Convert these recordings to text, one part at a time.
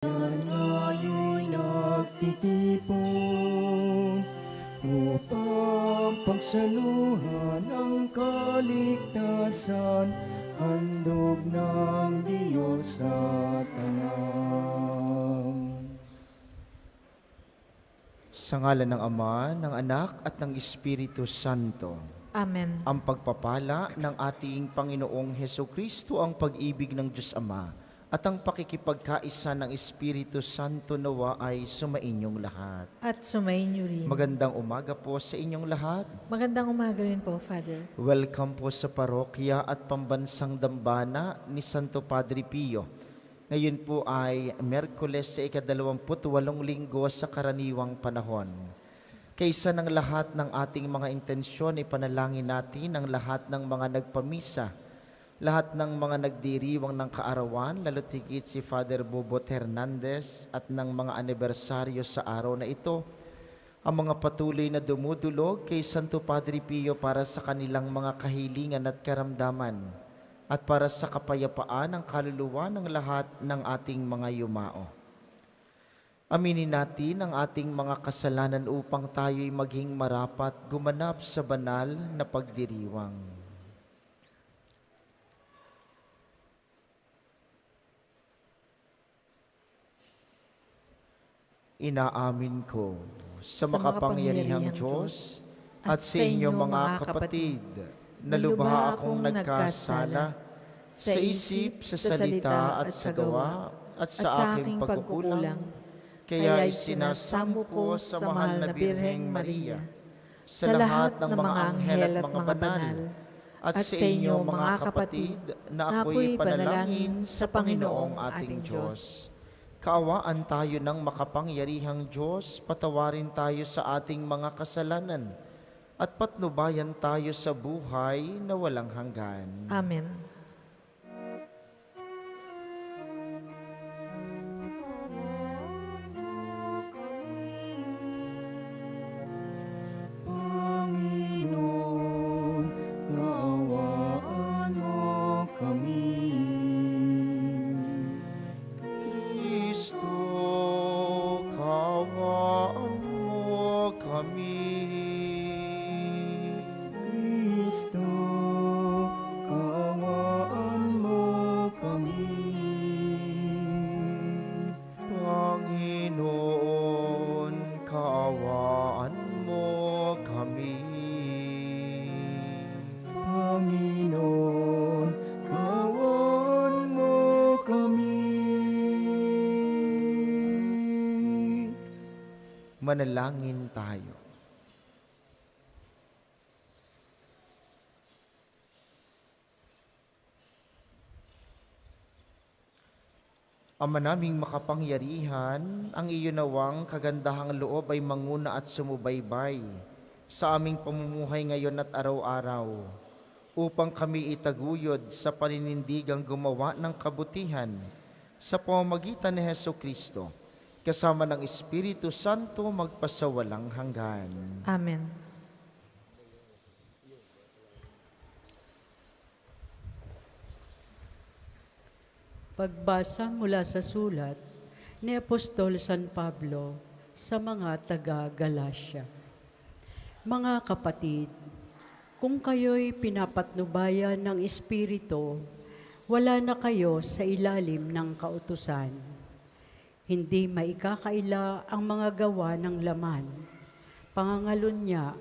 Ngayon'y nagtitipon upang pagsaluhan ang kaligtasan, handog ng Diyos sa tanan. Sa ngalan ng Ama, ng Anak, at ng Espiritu Santo. Amen. Ang pagpapala ng ating Panginoong Hesukristo, ang pag-ibig ng Diyos Ama, at ang pakikipagkaisa ng Espiritu Santo nawa ay sumainyong lahat. At sumainyo rin. Magandang umaga po sa inyong lahat. Magandang umaga rin po, Father. Welcome po sa parokya at pambansang dambana ni Santo Padre Pio. Ngayon po ay Miyerkules sa ika-28 linggo sa karaniwang panahon. Kaysa ng lahat ng ating mga intensyon, ipanalangin natin ang lahat ng mga nagpamisa, lahat ng mga nagdiriwang ng kaarawan, lalo tigit si Father Bobot Hernandez at ng mga anibersaryo sa araw na ito, ang mga patuloy na dumudulog kay Santo Padre Pio para sa kanilang mga kahilingan at karamdaman, at para sa kapayapaan ng kaluluwa ng lahat ng ating mga yumao. Aminin natin ang ating mga kasalanan upang tayo'y maging marapat gumanap sa banal na pagdiriwang. Inaamin ko sa makapangyarihang Diyos at sa inyo mga kapatid, na lubha akong nagkasala sa isip, sa salita at sa gawa at sa aking pagkukulang. Kaya isinasamo ko sa mahal na Birheng Maria, sa lahat ng mga anghel at mga banal, at sa inyo mga kapatid, na ako'y panalangin sa Panginoong ating Diyos. Kaawaan tayo ng makapangyarihang Diyos, patawarin tayo sa ating mga kasalanan, at patnubayan tayo sa buhay na walang hanggan. Amen. Panginoon, kaawaan mo kami. Kristo, kaawaan mo kami. Kristo, kaawaan mo kami. Panginoon, kaawaan mo kami. Panginoon, kaawaan mo kami. Manalangin tayo. Ama naming makapangyarihan, ang iyo nawang kagandahang loob ay manguna at sumubaybay sa aming pamumuhay ngayon at araw-araw, upang kami itaguyod sa paninindigang gumawa ng kabutihan sa pamamagitan ni Hesukristo, kasama ng Espiritu Santo magpasawalang hanggan. Amen. Pagbasa mula sa sulat ni Apostol San Pablo sa mga taga-Galacia. Mga kapatid, kung kayo'y pinapatnubayan ng Espiritu, wala na kayo sa ilalim ng kautusan. Hindi maikakaila ang mga gawa ng laman, pangangalunya,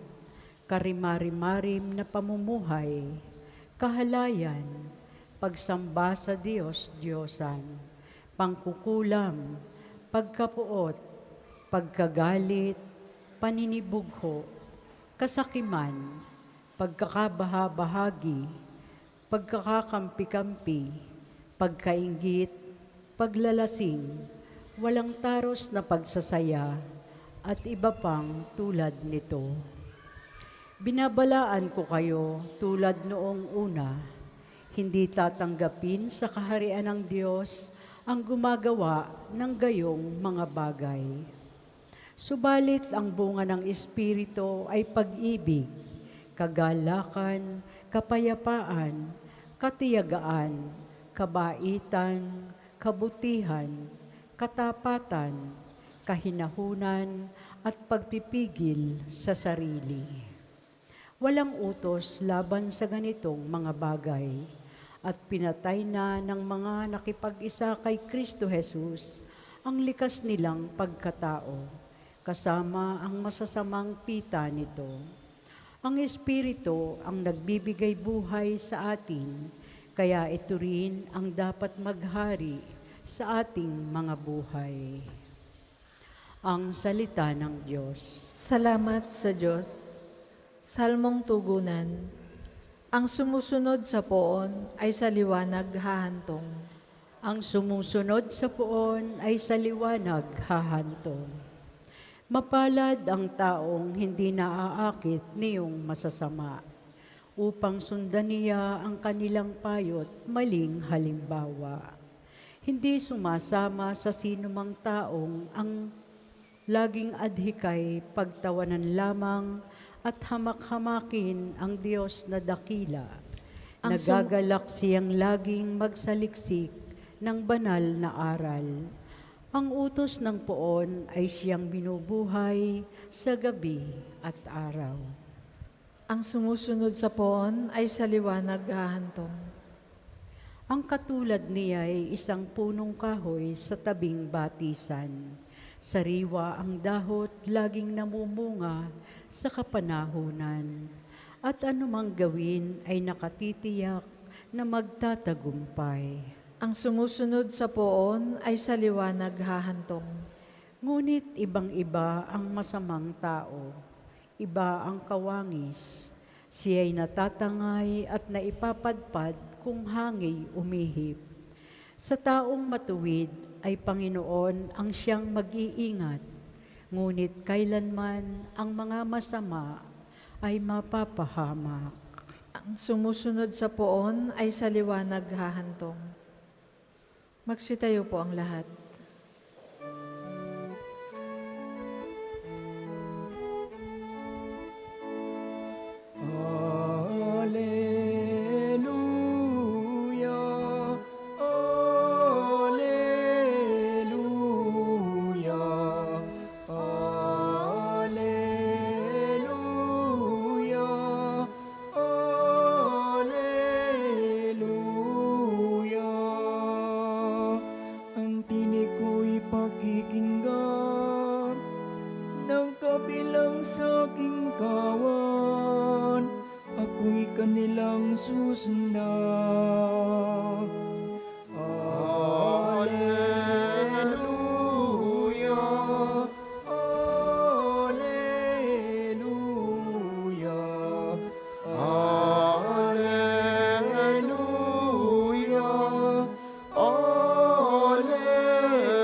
karimari-marim na pamumuhay, kahalayan, pagsamba sa Diyos-Diyosan, pangkukulam, pagkapuot, pagkagalit, paninibugho, kasakiman, pagkakabaha-bahagi, pagkakakampi-kampi, pagkainggit, paglalasing, walang taros na pagsasaya, at iba pang tulad nito. Binabalaan ko kayo tulad noong una, hindi tatanggapin sa kaharian ng Diyos ang gumagawa ng gayong mga bagay. Subalit ang bunga ng Espiritu ay pag-ibig, kagalakan, kapayapaan, katiyagaan, kabaitan, kabutihan, katapatan, kahinahunan, at pagpipigil sa sarili. Walang utos laban sa ganitong mga bagay, at pinatay na ng mga nakipag-isa kay Kristo Jesus ang likas nilang pagkatao, kasama ang masasamang pita nito. Ang Espiritu ang nagbibigay buhay sa atin, kaya ito rin ang dapat maghari sa ating mga buhay. Ang salita ng Diyos. Salamat sa Diyos. Salmong tugunan. Ang sumusunod sa poon ay sa liwanag hahantong. Ang sumusunod sa poon ay sa liwanag hahantong. Mapalad ang taong hindi naaakit niyong masasama, upang sundan niya ang kanilang payo't maling halimbawa. Hindi sumasama sa sinumang taong ang laging adhikay pagtawanan lamang at hamak-hamakin ang Diyos na dakila. Nagagalak siyang laging magsaliksik ng banal na aral. Ang utos ng poon ay siyang binubuhay sa gabi at araw. Ang sumusunod sa poon ay sa liwanag hahantong. Ang katulad niya ay isang punong kahoy sa tabing batisan. Sariwa ang dahot, laging namumunga sa kapanahunan. At anumang gawin ay nakatitiyak na magtatagumpay. Ang sumusunod sa poon ay sa liwanag hahantong. Ngunit ibang-iba ang masamang tao, iba ang kawangis. Siya'y natatangay at naipapadpad kung hangin umihip. Sa taong matuwid ay Panginoon ang siyang mag-iingat, ngunit kailanman ang mga masama ay mapapahamak. Ang sumusunod sa poon ay sa liwanag hahantong. Magsitayo po ang lahat. Alleluia, Alleluia, Alleluia, Alleluia. Ang tinig ko'y pakikinggan ng kabilang sa aking kawan. Ako'y kanilang susundan. Alleluia, Alleluia, Alleluia,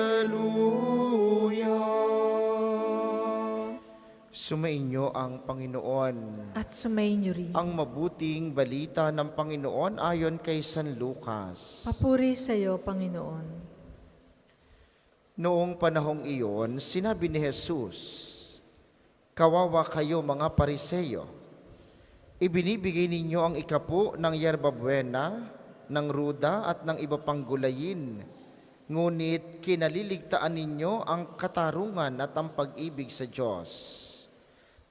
Alleluia. Sumainyo ang Panginoon. At sumainyo rin. Ang mabuting balita ng Panginoon ayon kay San Lucas. Papuri sa iyo, Panginoon. Noong panahong iyon, sinabi ni Jesus, "Kawawa kayo mga Pariseyo, ibinibigay ninyo ang ikapu ng yerbabuena, ng ruda at ng iba pang gulayin, ngunit kinaliligtaan ninyo ang katarungan at ang pag-ibig sa Diyos.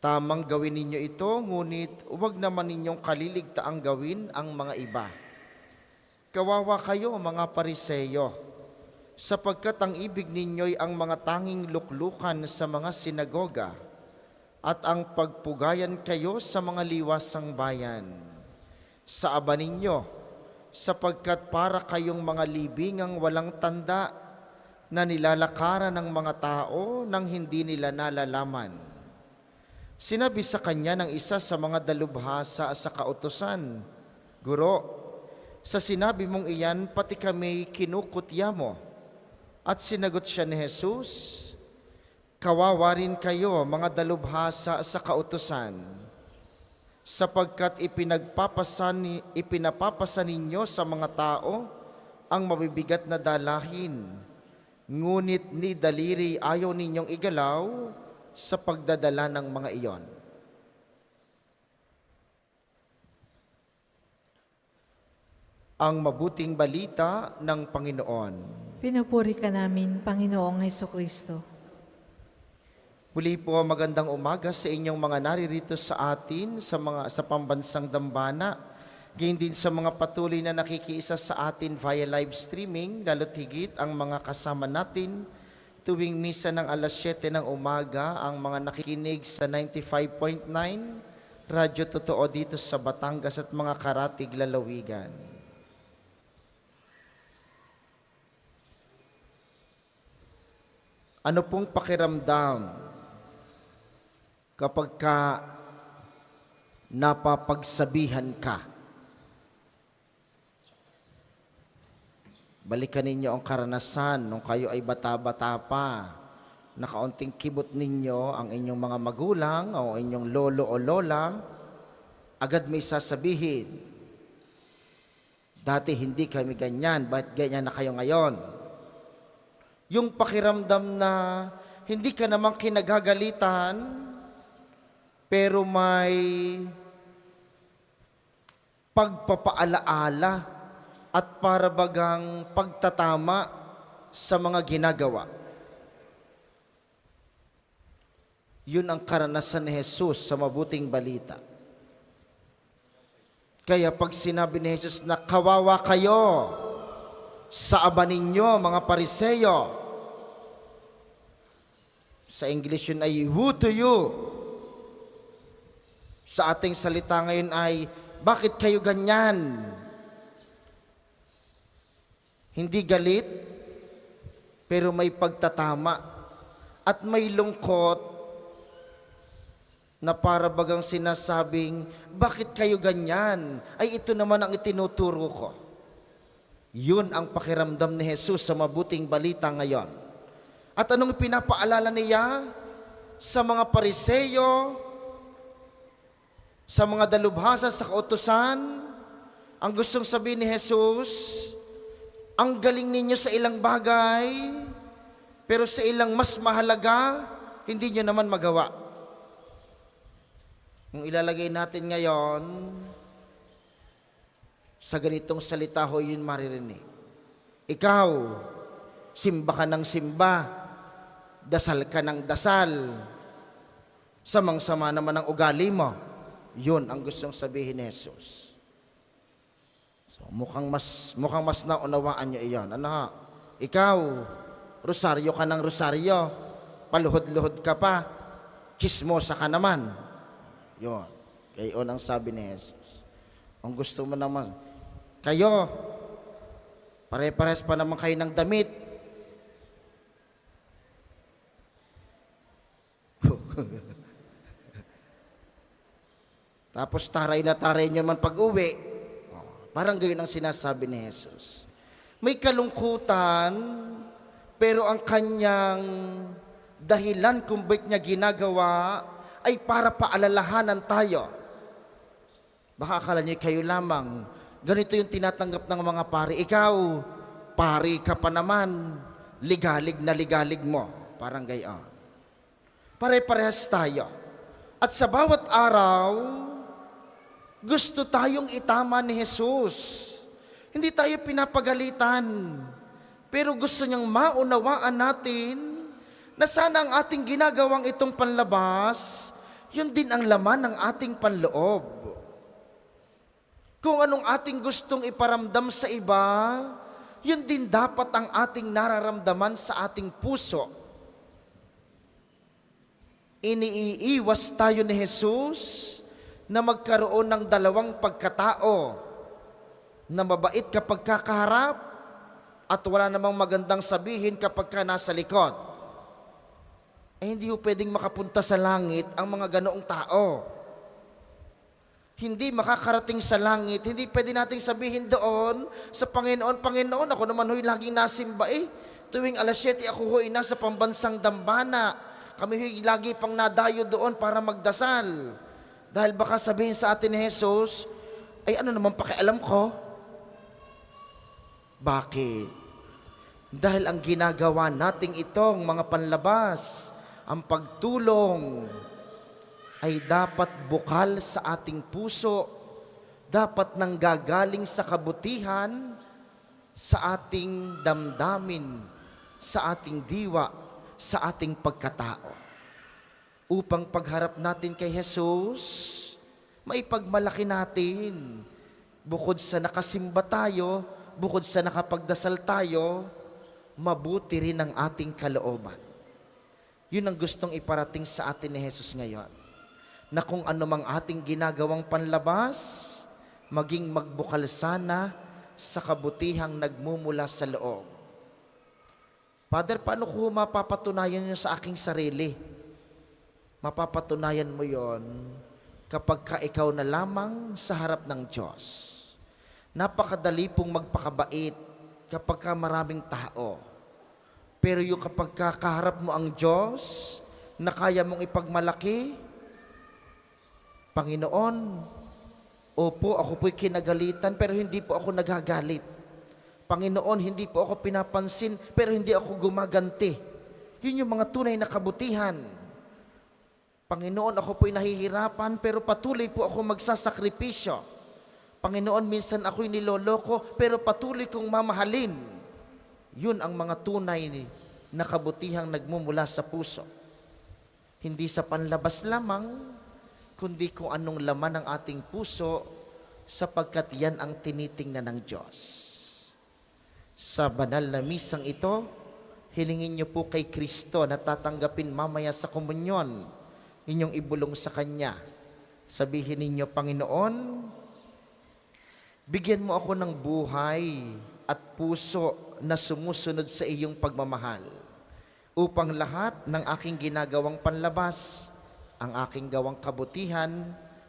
Tamang gawin ninyo ito, ngunit huwag naman ninyong kaliligtaang gawin ang mga iba. Kawawa kayo mga Pariseyo, sapagkat ang ibig ninyo'y ang mga tanging luklukan sa mga sinagoga at ang pagpugayan kayo sa mga liwasang bayan. Sa aba ninyo, sapagkat para kayong mga libingang walang tanda na nilalakaran ng mga tao nang hindi nila nalalaman." Sinabi sa kanya ng isa sa mga dalubhasa sa kautusan, "Guro, sa sinabi mong iyan, pati kami kinukutya mo." At sinagot siya ni Jesus, "Kawawa rin kayo, mga dalubhasa sa kautusan, sapagkat ipinapapasa ninyo sa mga tao ang mabibigat na dalahin, ngunit ni daliri ayaw ninyong igalaw sa pagdadala ng mga iyon." Ang mabuting balita ng Panginoon. Pinupuri ka namin, Panginoong Hesukristo. Muli po magandang umaga sa inyong mga naririto sa atin, sa pambansang dambana, gayon din sa mga patuloy na nakikiisa sa atin via live streaming, lalo't higit ang mga kasama natin tuwing misa ng alas 7 ng umaga, ang mga nakikinig sa 95.9, Radyo Totoo dito sa Batangas at mga karatig lalawigan. Ano pong pakiramdam kapag napapagsabihan ka? Balikan ninyo ang karanasan nung kayo ay bata-bata pa, na kaunting kibot ninyo ang inyong mga magulang o inyong lolo o lola, agad may sasabihin, dati hindi kami ganyan, bakit ganyan na kayo ngayon? Yung pakiramdam na hindi ka naman kinagagalitan, pero may pagpapaalaala at para bagang pagtatama sa mga ginagawa. Yun ang karanasan ni Jesus sa mabuting balita. Kaya pag sinabi ni Jesus na kawawa kayo sa aba ninyo, mga Pariseyo, sa English yun ay woe to you. Sa ating salita ngayon ay, bakit kayo ganyan? Hindi galit, pero may pagtatama at may lungkot na para bagang sinasabing, bakit kayo ganyan? Ay ito naman ang itinuturo ko. Yun ang pakiramdam ni Jesus sa mabuting balita ngayon. At anong pinapaalala niya sa mga Pariseyo, sa mga dalubhasa sa kautusan? Ang gustong sabihin ni Jesus, ang galing ninyo sa ilang bagay, pero sa ilang mas mahalaga, hindi nyo naman magawa. Kung ilalagay natin ngayon, sa ganitong salita ho yun maririnig. Ikaw, simba ka ng simba, dasal ka ng dasal, samang-sama naman ang ugali mo. Yun ang gustong sabihin ni Jesus. So, mukhang mas naunawaan nyo iyon. Ano ha? Ikaw, rosaryo ka ng rosaryo, paluhod-luhod ka pa, chismosa ka naman. Yun. Yun ang sabi ni Jesus. Ang gusto mo naman, kayo, pare-pares pa naman kayo ng damit. Tapos taray na taray nyo man pag-uwi. Parang gayon ang sinasabi ni Jesus. May kalungkutan, pero ang kanyang dahilan kung bakit niya ginagawa ay para paalalahanan tayo. Baka akala niyo kayo lamang, ganito yung tinatanggap ng mga pari. Ikaw, pari ka pa naman, ligalig na ligalig mo. Parang gayon. Pare-parehas tayo. At sa bawat araw, gusto tayong itama ni Jesus. Hindi tayo pinapagalitan. Pero gusto niyang maunawaan natin na sana ang ating ginagawang itong panlabas, yun din ang laman ng ating panloob. Kung anong ating gustong iparamdam sa iba, yun din dapat ang ating nararamdaman sa ating puso. Iniiwas tayo ni Jesus na magkaroon ng dalawang pagkatao, na mabait kapag kakaharap at wala namang magandang sabihin kapag ka nasa likod. Hindi ho pwedeng makapunta sa langit ang mga ganoong tao. Hindi makakarating sa langit, hindi pwede nating sabihin doon sa Panginoon, Panginoon, ako naman ho'y laging nasimba tuwing alas 7 ako ho'y nasa pambansang dambana. Kami ho'y lagi pang nadayo doon para magdasal. Dahil baka sabihin sa atin ni Jesus, ay ano naman pakialam ko? Bakit? Dahil ang ginagawa nating itong mga panlabas, ang pagtulong, ay dapat bukal sa ating puso, dapat nanggagaling sa kabutihan, sa ating damdamin, sa ating diwa, sa ating pagkatao. Upang pagharap natin kay Jesus, maipagmalaki natin. Bukod sa nakasimba tayo, bukod sa nakapagdasal tayo, mabuti rin ang ating kalooban. Yun ang gustong iparating sa atin ni Jesus ngayon. Na kung ano mang ating ginagawang panlabas, maging magbukal sana sa kabutihang nagmumula sa loob. Father, paano ko mapapatunayan yun sa aking sarili? Mapapatunayan mo yon kapag ka ikaw na lamang sa harap ng Diyos. Napakadali pong magpakabait kapag ka maraming tao. Pero yung kapag kaharap mo ang Diyos, na kaya mong ipagmalaki, Panginoon, opo, ako po'y kinagalitan, pero hindi po ako nagagalit. Panginoon, hindi po ako pinapansin, pero hindi ako gumaganti. Yun yung mga tunay na kabutihan. Panginoon, ako po'y nahihirapan, pero patuloy po ako magsasakripisyo. Panginoon, minsan ako'y niloloko, pero patuloy kong mamahalin. Yun ang mga tunay na kabutihang nagmumula sa puso. Hindi sa panlabas lamang, kundi kung anong laman ng ating puso, sapagkat yan ang tinitingnan ng Diyos. Sa banal na misang ito, hilingin niyo po kay Kristo na tatanggapin mamaya sa komunyon, inyong ibulong sa Kanya. Sabihin ninyo, Panginoon, bigyan mo ako ng buhay at puso na sumusunod sa iyong pagmamahal, upang lahat ng aking ginagawang panlabas, ang aking gawang kabutihan,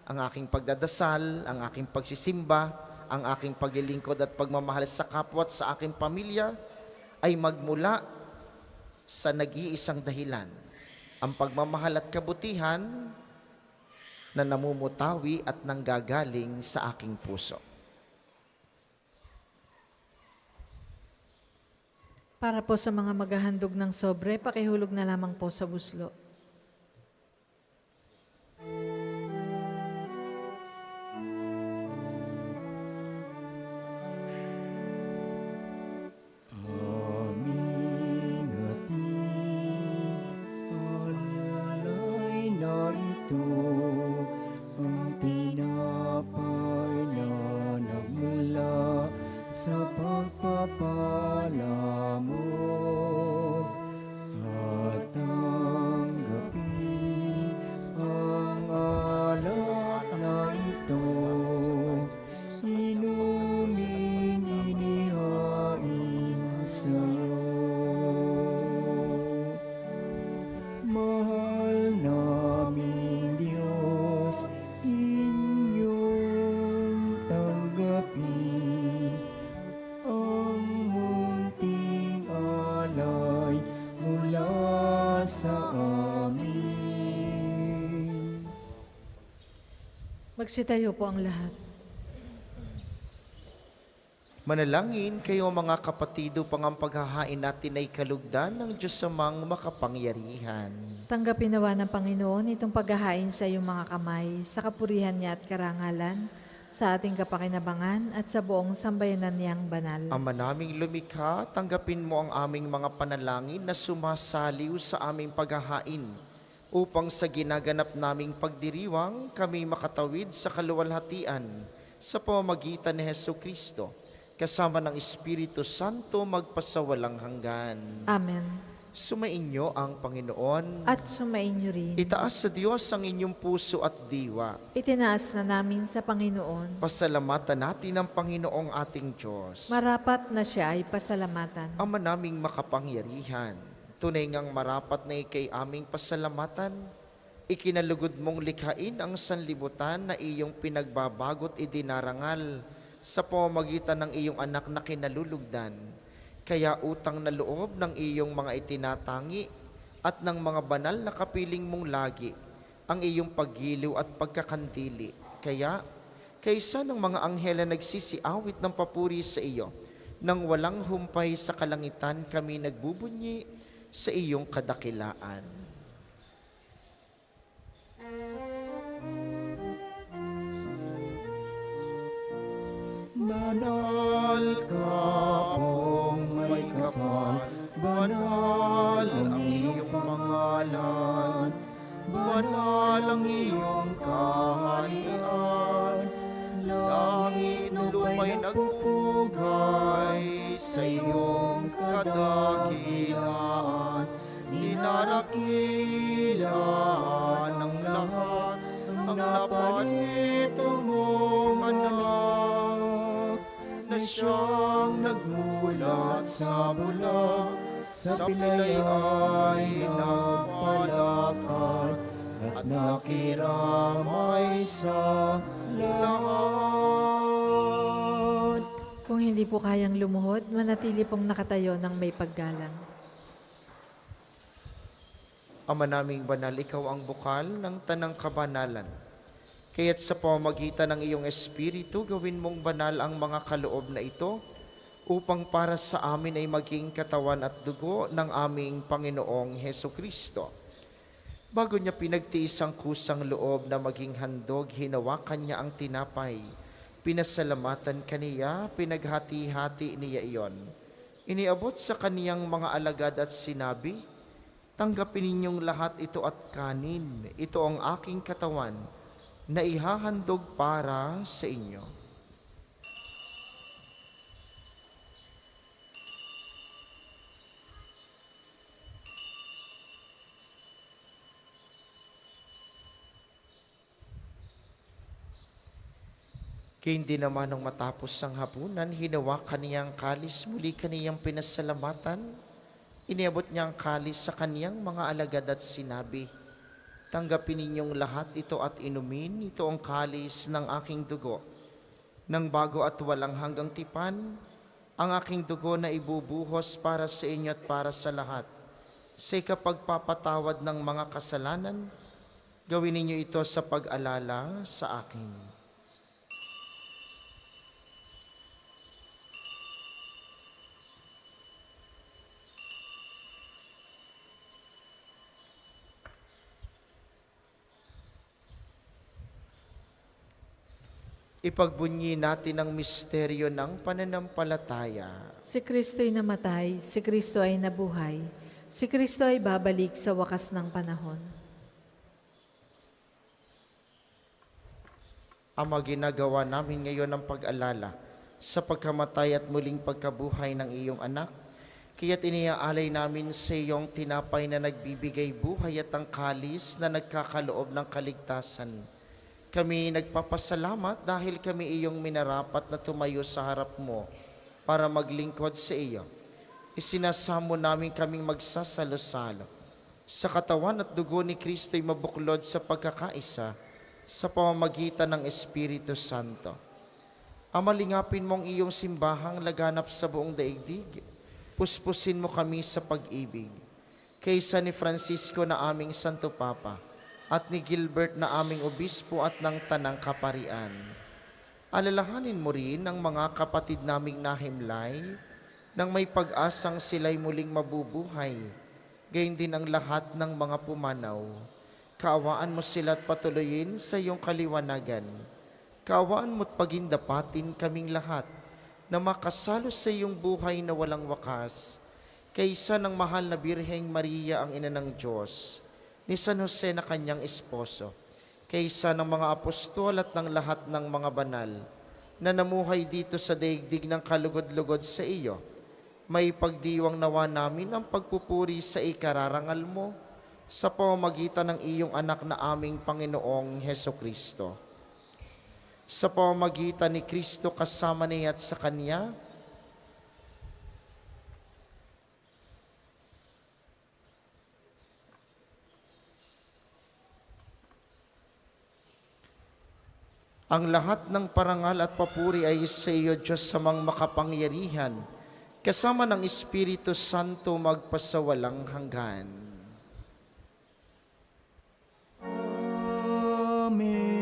ang aking pagdadasal, ang aking pagsisimba, ang aking paglilingkod at pagmamahal sa kapwa at sa aking pamilya ay magmula sa nag-iisang dahilan, ang pagmamahal at kabutihan na namumutawi at nanggagaling sa aking puso. Para po sa mga maghahandog ng sobre, pakihulog na lamang po sa buslo. Aming hatid, alay na ito, ang tinapay na nagmula sa pagpapala mo. At tanggapin ang alak na ito, inuming inihain sa'yo. Mahal naming Diyos, inyong tanggapin ang munting alay mula sa amin. Magsitayo po ang lahat. Manalangin kayo mga kapatido, pang ang paghahain natin ay kalugdan ng Diyos amang makapangyarihan. Tanggapin nawa ng Panginoon itong paghahain sa iyong mga kamay, sa kapurihan niya at karangalan, sa ating kapakinabangan at sa buong sambayanan niyang banal. Ama naming lumikha, tanggapin mo ang aming mga panalangin na sumasaliw sa aming paghahain, upang sa ginaganap naming pagdiriwang kami makatawid sa kaluwalhatian sa pamamagitan ni Hesukristo, kasama ng Espiritu Santo magpasawalang hanggan. Amen. Sumainyo ang Panginoon. At sumainyo rin. Itaas sa Diyos ang inyong puso at diwa. Itinaas na namin sa Panginoon. Pasalamatan natin ang Panginoong ating Diyos. Marapat na siya ay pasalamatan. Ama naming makapangyarihan, tunay ngang marapat na ikay aming pasalamatan. Ikinalugod mong likhain ang sanlibutan na iyong pinagbabagot idinarangal sa pamamagitan ng iyong anak na kinalulugdan. Kaya utang na loob ng iyong mga itinatangi at ng mga banal na kapiling mong lagi ang iyong paggiliw at pagkakandili. Kaya, kaysa ng mga anghel na nagsisiawit ng papuri sa iyo, nang walang humpay sa kalangitan kami nagbubunyi sa iyong kadakilaan. Banal ka, banal ang iyong pangalan, banal ang iyong kaharian. Langit at lupa'y nagpupugay sa iyong kadakilaan. Dinarakilan ng lahat ang napanito mong anak, na siyang nagmulat sa bula, sa pilay ay nagpalakad at nakiramay sa lahat. Kung hindi po kayang lumuhod, manatili pong nakatayo ng may paggalang. Ama naming banal, ikaw ang bukal ng tanang kabanalan. Kaya't sa pamamagitan ng iyong Espiritu, gawin mong banal ang mga kaloob na ito, upang para sa amin ay maging katawan at dugo ng aming Panginoong Heso Kristo. Bago niya pinagtiis ang kusang loob na maging handog, hinawakan niya ang tinapay. Pinasalamatan kaniya, pinaghati-hati niya iyon. Iniabot sa kaniyang mga alagad at sinabi, "Tanggapin ninyong lahat ito at kanin. Ito ang aking katawan na ihahandog para sa inyo." Hindi naman nung matapos ang hapunan, hinawakan niya ang kalis, muli kaniyang pinasalamatan. Iniabot niya ang kalis sa kaniyang mga alagad at sinabi, "Tanggapin ninyong lahat ito at inumin, ito ang kalis ng aking dugo. Nang bago at walang hanggang tipan, ang aking dugo na ibubuhos para sa inyo at para sa lahat. Sa ikapagpapatawad ng mga kasalanan, gawin ninyo ito sa pag-alala sa akin." Ipagbunyi natin ang misteryo ng pananampalataya. Si Kristo'y namatay, si Kristo ay nabuhay, si Kristo ay babalik sa wakas ng panahon. Ama, ginagawa namin ngayon ang pag-alala sa pagkamatay at muling pagkabuhay ng iyong anak. Kaya't iniaalay namin sa iyong tinapay na nagbibigay buhay at ang kalis na nagkakaloob ng kaligtasan. Kami nagpapasalamat dahil kami iyong minarapat na tumayo sa harap mo para maglingkod sa iyo. Isinasamo namin kaming magsasalo-salo sa katawan at dugo ni Kristo'y mabuklod sa pagkakaisa sa pamamagitan ng Espiritu Santo. Amalingapin mong iyong simbahang laganap sa buong daigdig. Puspusin mo kami sa pag-ibig. Kaysa ni Francisco na aming Santo Papa, at ni Gilbert na aming obispo at ng Tanang Kaparian. Alalahanin mo rin ang mga kapatid naming nahimlay nang may pag-asang sila'y muling mabubuhay, gayon din ang lahat ng mga pumanaw. Kaawaan mo sila at patuloyin sa iyong kaliwanagan. Kaawaan mo't pagindapatin kaming lahat na makasalo sa iyong buhay na walang wakas, kaysa ng mahal na Birheng Maria ang Ina ng Diyos, ni San Jose na kanyang esposo, kaysa ng mga apostol at ng lahat ng mga banal na namuhay dito sa daigdig ng kalugod-lugod sa iyo. May pagdiwang nawa namin ang pagpupuri sa ikararangal mo sa pamamagitan ng iyong anak na aming Panginoong Heso Kristo. Sa pamamagitan ni Kristo kasama niya at sa Kanya, ang lahat ng parangal at papuri ay sa iyo, Diyos samang makapangyarihan, kasama ng Espiritu Santo magpasawalang hanggan. Amen.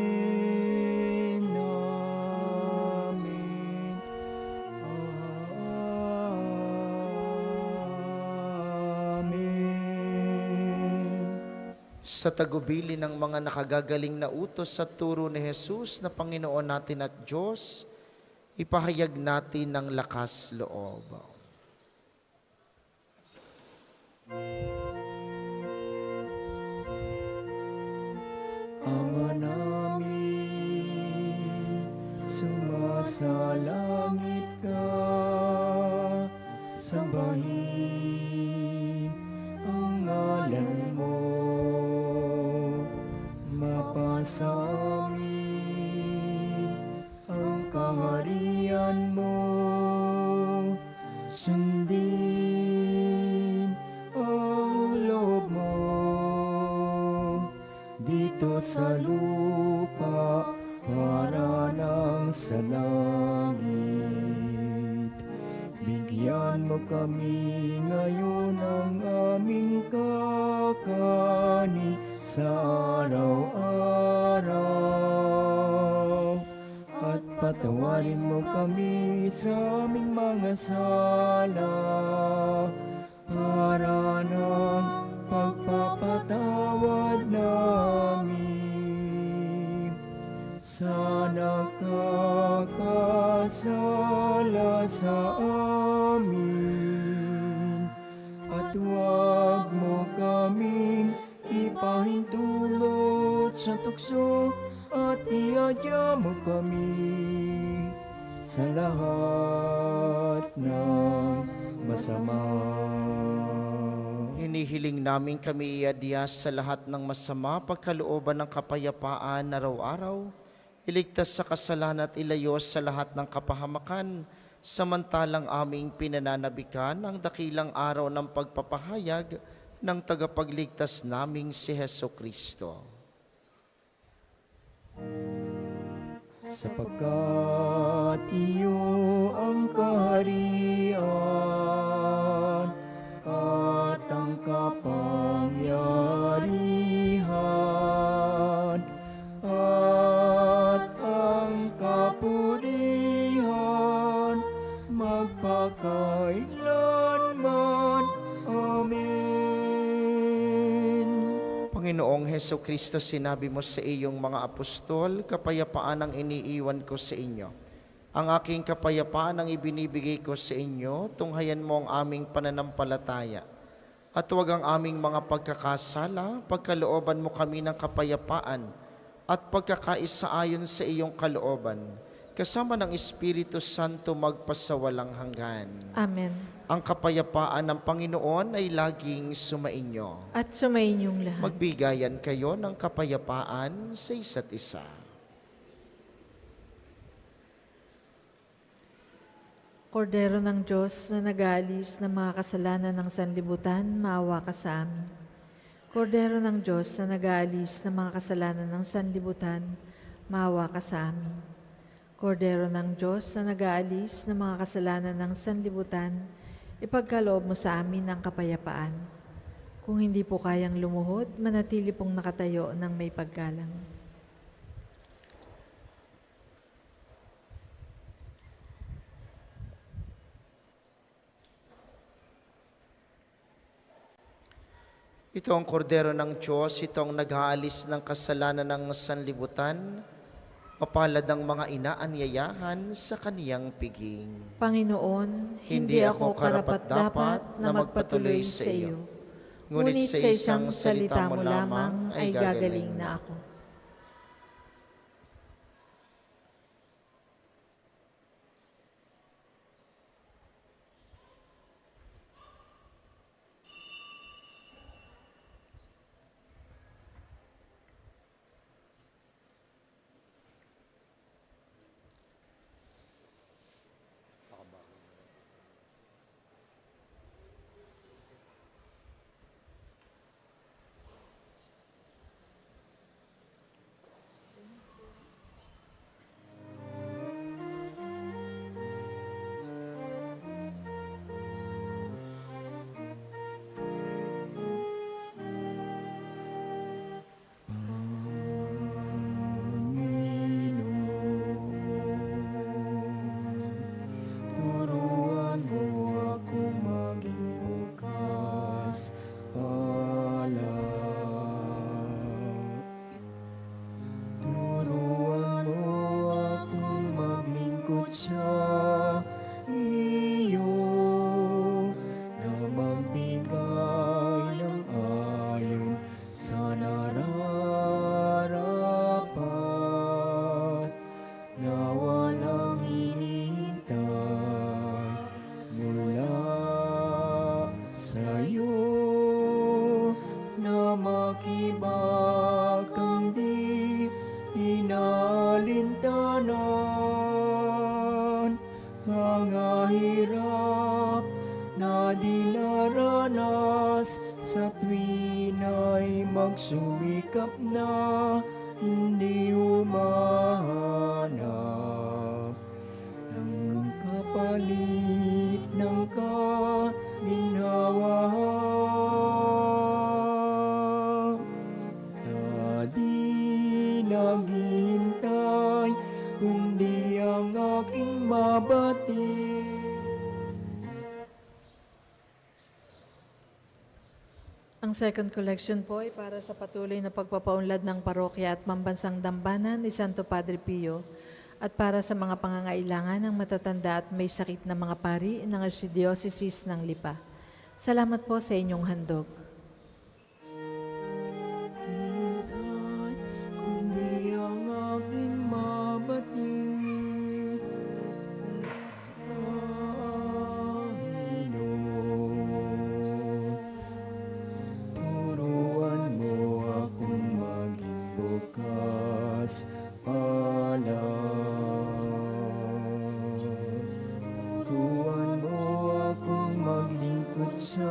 Sa tagubili ng mga nakagagaling na utos sa turo ni Jesus na Panginoon natin at Diyos, ipahayag natin ng lakas loob. Ama namin, sumasalangit ka, sambahin ang ngalan mo, mapasa amin ang kaharian mo, sundin ang loob mo dito sa lupa para nang sa langit. Bigyan mo kami ngayon ng aming kakanin sa araw-araw. At patawarin mo kami sa aming mga sala para ng pagpapatawad namin sa nakakasala sa amin. At huwag mo kaming ipahintulot sa tukso at iadya mo kami sa lahat ng masama. Hinihiling namin kami iadya sa lahat ng masama, pagkalooban ng kapayapaan araw-araw, iligtas sa kasalanan at ilayo sa lahat ng kapahamakan, samantalang aming pinananabikan ang dakilang araw ng pagpapahayag ng tagapagligtas naming si Hesukristo. Sapagkat iyo ang kaharian at ang kapangyarihan at ang kapurihan magpakailanman. Amen. Panginoong Hesukristo, sinabi mo sa iyong mga apostol, kapayapaan ang iniiwan ko sa inyo. Ang aking kapayapaan ang ibinibigay ko sa inyo, tunghayan mo ang aming pananampalataya. At huwag ang aming mga pagkakasala, pagkalooban mo kami ng kapayapaan at pagkakaisa ayon sa iyong kalooban, kasama ng Espiritu Santo magpasawalang hanggan. Amen. Ang kapayapaan ng Panginoon ay laging sumainyo. At sumainyong lahat. Magbigayan kayo ng kapayapaan sa isa't isa. Kordero ng Diyos na nag-aalis ng mga kasalanan ng sanlibutan, maawa ka sa amin. Kordero ng Diyos na nag-aalis ng mga kasalanan ng sanlibutan, maawa ka sa amin. Kordero ng Diyos na nag-aalis ng mga kasalanan ng sanlibutan, ipagkaloob mo sa amin ang kapayapaan. Kung hindi po kayang lumuhod, manatili pong nakatayo ng may paggalang. Ito ang kordero ng Diyos, ito ang nag-aalis ng kasalanan ng sanlibutan. Mapalad ang mga inaanyayahan sa kaniyang piging. Panginoon, hindi ako karapat-dapat na magpatuloy sa iyo. Ngunit sa isang salita mo lamang ay gagaling na ako. ay magsumikap na hindi humahanap ng kapalit ng kaginhawa. Na di naghihintay, kundi ang aking mabati. Ang second collection po ay para sa patuloy na pagpapaunlad ng parokya at mambansang dambana ni Santo Padre Pio at para sa mga pangangailangan ng matatanda at may sakit na mga pari ng Archdiocese ng Lipa. Salamat po sa inyong handog. Hintay, kundi ang aking mabati. Panginoon, turuan mo akong maging bukas palad. Turuan mo akong maglingkod sa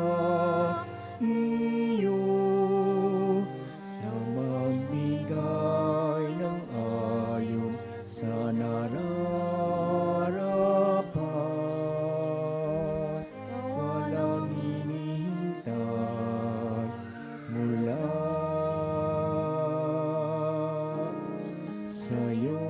iyo, na magbigay ng ayon sa nararapat. Walang hinihintay mula sa'yo.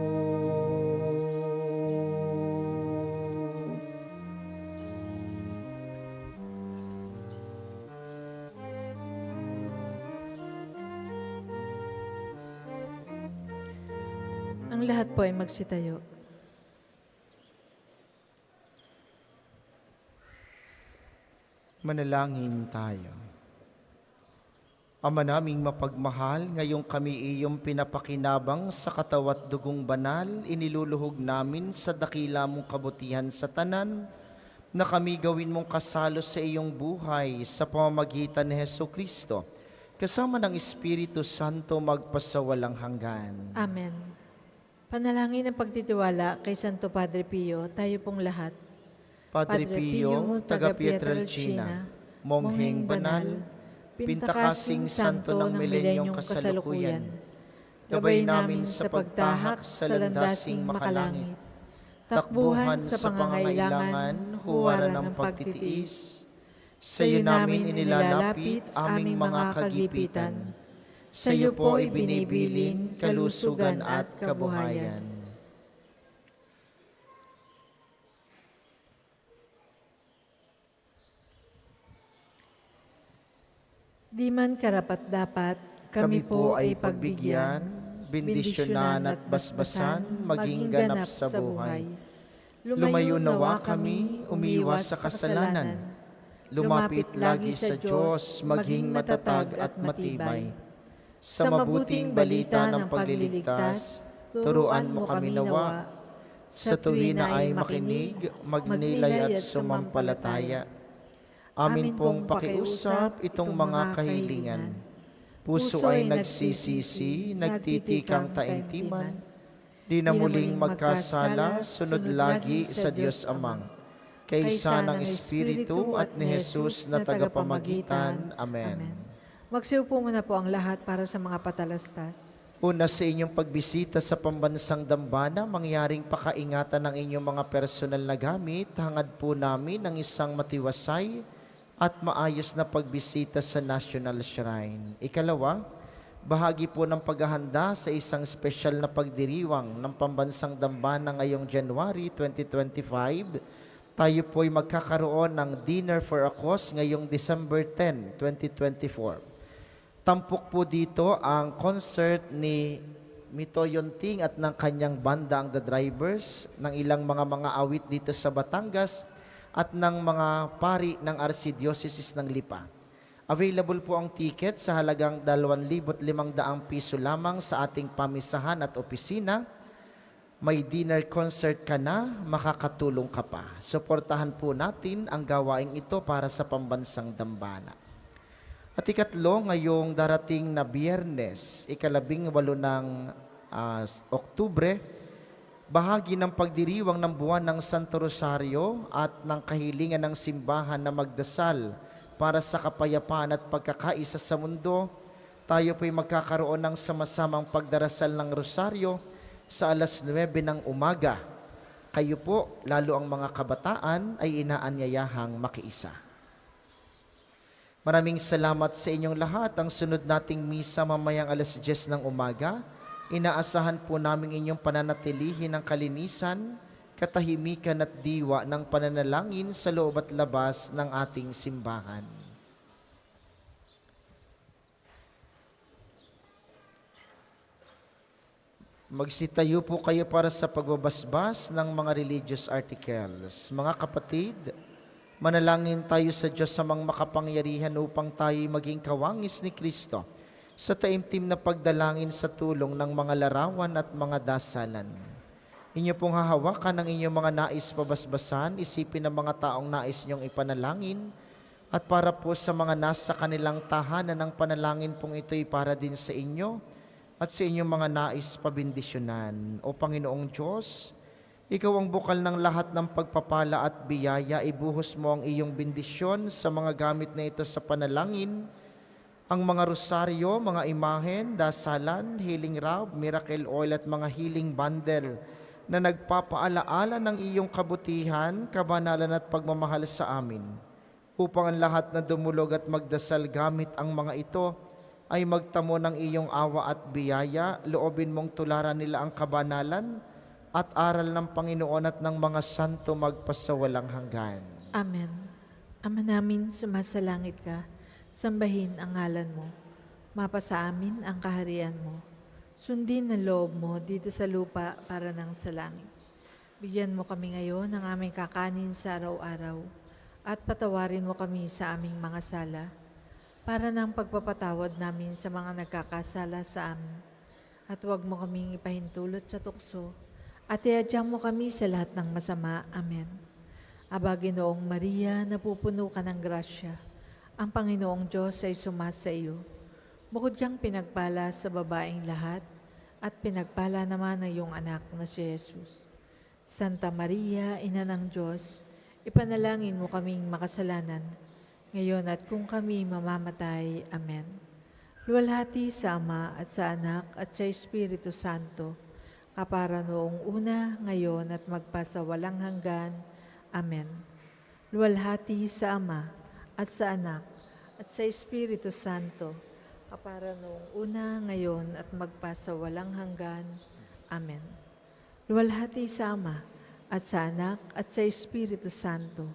Ang lahat po ay magsitayo. Manalangin tayo. Ama naming mapagmahal, ngayong kami iyong pinapakinabang sa katawat dugong banal, iniluluhog namin sa dakila mong kabutihan sa tanan, na kami gawin mong kasalo sa iyong buhay sa pamamagitan ni Hesukristo, kasama ng Espiritu Santo magpasawalang hanggan. Amen. Panalangin ng pagtitiwala kay Santo Padre Pio, tayo pong lahat. Padre Pio, taga Pietrelcina, mongheng banal, pintakasing santo ng milenyong kasalukuyan, gabay namin sa pagtahak sa landasing makalangit, takbuhan sa pangangailangan, huwaran ng pagtitiis. Sa iyo namin inilalapit aming mga kagipitan. Sa iyo po ibinibilin kalusugan at kabuhayan. Di man karapat-dapat, kami po ay pagbigyan, bendisyonan at basbasan, maging ganap sa buhay. Lumayo nawa kami, umiwas sa kasalanan. Lumapit lagi sa Diyos, maging matatag at matibay. Sa mabuting balita ng pagliligtas, turuan mo kami nawa. Sa tuwina ay makinig, magnilay at sumampalataya. Amin pong pakiusap itong mga kahilingan. Puso ay nagsisisi, nagtitikang taimtiman. Di na muling magkasala, sunod lagi sa Diyos Amang. Kaysa ng Espiritu at ni Jesus na tagapamagitan. Amen. Magsiupo muna po ang lahat para sa mga patalastas. Una sa inyong pagbisita sa pambansang dambana, mangyaring pakaingatan ng inyong mga personal na gamit, hangad po namin ng isang matiwasay at maayos na pagbisita sa National Shrine. Ikalawa, bahagi po ng paghahanda sa isang espesyal na pagdiriwang ng pambansang dambana ngayong January 2025. Tayo po'y magkakaroon ng Dinner for a Cause ngayong December 10, 2024. Tampok po dito ang concert ni Mito Yonting at ng kanyang banda ang The Drivers, ng ilang mga awit dito sa Batangas at ng mga pari ng Archdiocese ng Lipa. Available po ang ticket sa halagang 2,500 piso lamang sa ating pamisahan at opisina. May dinner concert ka na, makakatulong ka pa. Suportahan po natin ang gawaing ito para sa pambansang dambana. At ikatlo, ngayong darating na Biyernes, 18 ng Oktubre, bahagi ng pagdiriwang ng buwan ng Santo Rosario at ng kahilingan ng simbahan na magdasal para sa kapayapaan at pagkakaisa sa mundo, tayo po'y magkakaroon ng sama-samang pagdarasal ng rosaryo sa alas 9 ng umaga. Kayo po, lalo ang mga kabataan, ay inaanyayahang makiisa. Maraming salamat sa inyong lahat. Ang sunod nating misa mamayang alas 10 ng umaga, inaasahan po namin inyong pananatilihin ng kalinisan, katahimikan at diwa ng pananalangin sa loob at labas ng ating simbahan. Magsitayo po kayo para sa pagbabasbas ng mga religious articles. Mga kapatid, manalangin tayo sa Diyos samang makapangyarihan upang tayo maging kawangis ni Kristo sa taimtim na pagdalangin sa tulong ng mga larawan at mga dasalan. Inyo pong hahawakan ang inyong mga nais pabasbasan, isipin ng mga taong nais niyong ipanalangin, at para po sa mga nasa kanilang tahanan ng panalangin pong ito'y para din sa inyo at sa inyong mga nais pabindisyonan. O Panginoong Diyos, Ikaw ang bukal ng lahat ng pagpapala at biyaya, ibuhos mo ang iyong bendisyon sa mga gamit na ito sa panalangin, ang mga rosaryo, mga imahen, dasalan, healing rub, miracle oil at mga healing bundle na nagpapaalaala ng iyong kabutihan, kabanalan at pagmamahal sa amin, upang ang lahat na dumulog at magdasal gamit ang mga ito ay magtamo ng iyong awa at biyaya. Loobin mong tularan nila ang kabanalan at aral ng Panginoon at ng mga santo magpasawalang hanggan. Amen. Ama namin, sumasalangit ka, sambahin ang ngalan mo. Mapasa amin ang kaharian mo. Sundin ang loob mo dito sa lupa para ng sa langit. Bigyan mo kami ngayon ng aming kakanin sa araw-araw at patawarin mo kami sa aming mga sala para ng pagpapatawad namin sa mga nagkakasala sa amin. At huwag mo kaming ipahintulot sa tukso at iadya mo kami sa lahat ng masama. Amen. Aba, Ginoong Maria, napupuno ka ng grasya. Ang Panginoong Diyos ay sumasa iyo. Bukod kang pinagpala sa babaeng lahat, at pinagpala naman ng iyong anak na si Jesus. Santa Maria, Ina ng Diyos, ipanalangin mo kaming makasalanan, ngayon at kung kami mamamatay. Amen. Luwalhati sa Ama at sa Anak at sa Espiritu Santo, kapara noong una, ngayon at magpasawalang hanggan. Amen. Luwalhati sa Ama at sa Anak at sa Espiritu Santo, kapara noong una, ngayon at magpasawalang hanggan. Amen. Luwalhati sa Ama at sa Anak at sa Espiritu Santo,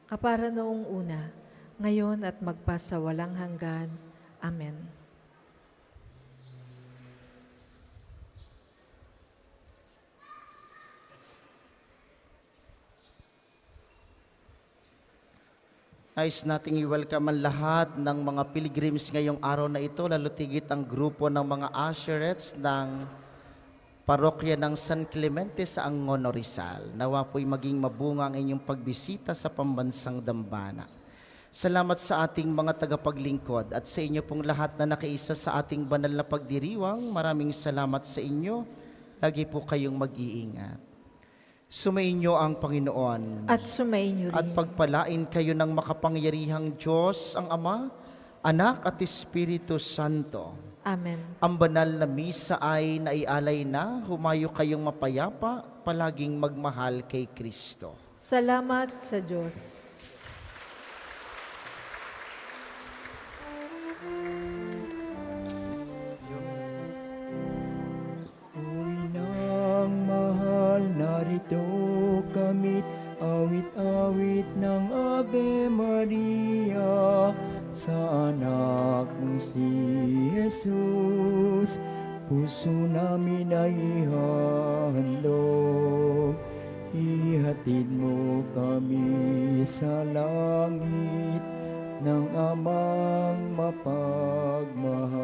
kapara noong una, ngayon at magpasawalang hanggan. Amen. Nais nating i-welcome ang lahat ng mga pilgrims ngayong araw na ito, lalo tigit ang grupo ng mga usherettes ng parokya ng San Clemente sa Angono, Rizal. Nawa po'y maging mabunga ang inyong pagbisita sa pambansang dambana. Salamat sa ating mga tagapaglingkod at sa inyo pong lahat na nakiisa sa ating banal na pagdiriwang. Maraming salamat sa inyo. Lagi po kayong mag-iingat. Sumainyo ang Panginoon. At sumainyo rin. At pagpalain kayo ng makapangyarihang Diyos, ang Ama, Anak at Espiritu Santo. Amen. Ang banal na misa ay naialay na. Humayo kayong mapayapa, palaging magmahal kay Kristo. Salamat sa Diyos. Narito kamit awit-awit ng Ave Maria sa anak mong si Jesus. Puso namin ay ihandog, ihatid mo kami sa langit ng amang mapagmahal.